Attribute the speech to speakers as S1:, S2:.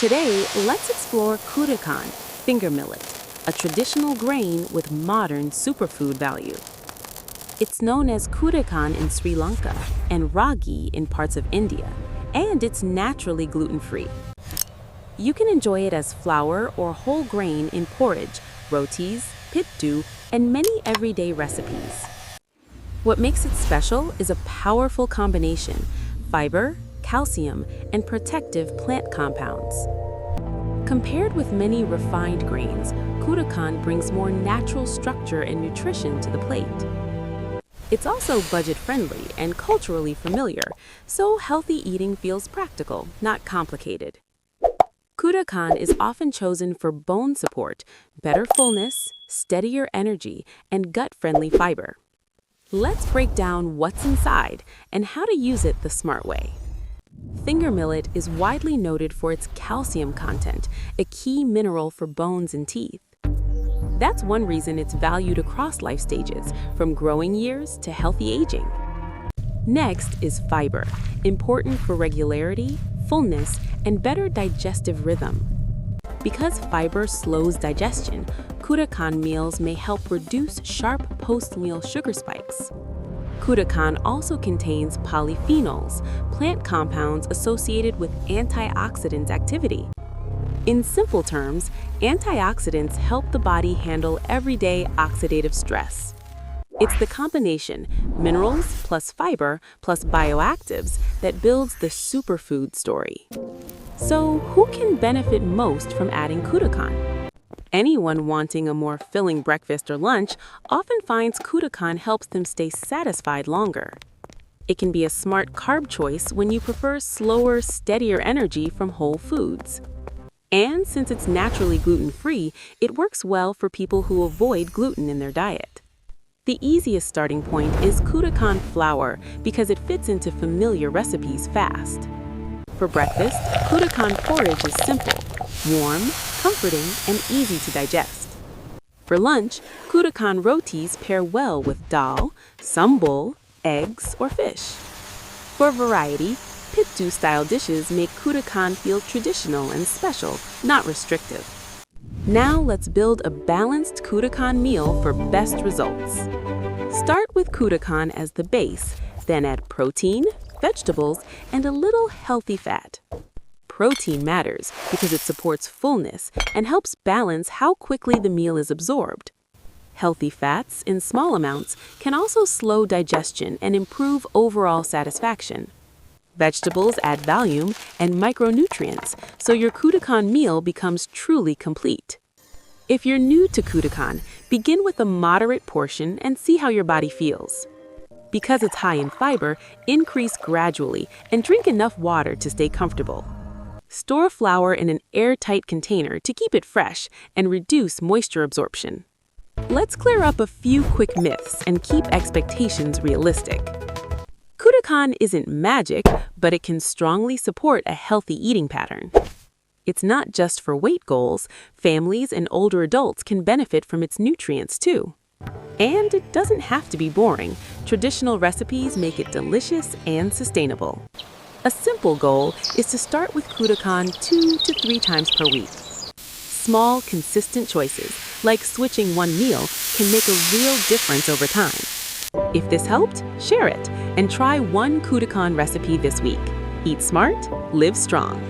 S1: Today, let's explore Kurakkan, finger millet, a traditional grain with modern superfood value. It's known as Kurakkan in Sri Lanka and ragi in parts of India, and it's naturally gluten-free. You can enjoy it as flour or whole grain in porridge, rotis, pittu, and many everyday recipes. What makes it special is a powerful combination: fiber, calcium, and protective plant compounds. Compared with many refined grains, Kurakkan brings more natural structure and nutrition to the plate. It's also budget-friendly and culturally familiar, so healthy eating feels practical, not complicated. Kurakkan is often chosen for bone support, better fullness, steadier energy, and gut-friendly fiber. Let's break down what's inside and how to use it the smart way. Finger millet is widely noted for its calcium content, a key mineral for bones and teeth. That's one reason it's valued across life stages, from growing years to healthy aging. Next is fiber, important for regularity, fullness, and better digestive rhythm. Because fiber slows digestion, Kurakkan meals may help reduce sharp post-meal sugar spikes. Kurakkan also contains polyphenols, plant compounds associated with antioxidant activity. In simple terms, antioxidants help the body handle everyday oxidative stress. It's the combination, minerals plus fiber plus bioactives, that builds the superfood story. So, who can benefit most from adding Kurakkan? Anyone wanting a more filling breakfast or lunch often finds Kurakkan helps them stay satisfied longer. It can be a smart carb choice when you prefer slower, steadier energy from whole foods. And since it's naturally gluten-free, it works well for people who avoid gluten in their diet. The easiest starting point is Kurakkan flour because it fits into familiar recipes fast. For breakfast, Kurakkan porridge is simple, warm, comforting, and easy to digest. For lunch, Kurakkan rotis pair well with dal, sambal, eggs, or fish. For variety, pittu-style dishes make Kurakkan feel traditional and special, not restrictive. Now let's build a balanced Kurakkan meal for best results. Start with Kurakkan as the base, then add protein, vegetables, and a little healthy fat. Protein matters because it supports fullness and helps balance how quickly the meal is absorbed. Healthy fats in small amounts can also slow digestion and improve overall satisfaction. Vegetables add volume and micronutrients, so your Kurakkan meal becomes truly complete. If you're new to Kurakkan, begin with a moderate portion and see how your body feels. Because it's high in fiber, increase gradually and drink enough water to stay comfortable. Store flour in an airtight container to keep it fresh and reduce moisture absorption. Let's clear up a few quick myths and keep expectations realistic. Kurakkan isn't magic, but it can strongly support a healthy eating pattern. It's not just for weight goals. Families and older adults can benefit from its nutrients too. And it doesn't have to be boring. Traditional recipes make it delicious and sustainable. A simple goal is to start with Kurakkan 2 to 3 times per week. Small, consistent choices, like switching one meal, can make a real difference over time. If this helped, share it and try one Kurakkan recipe this week. Eat smart, live strong.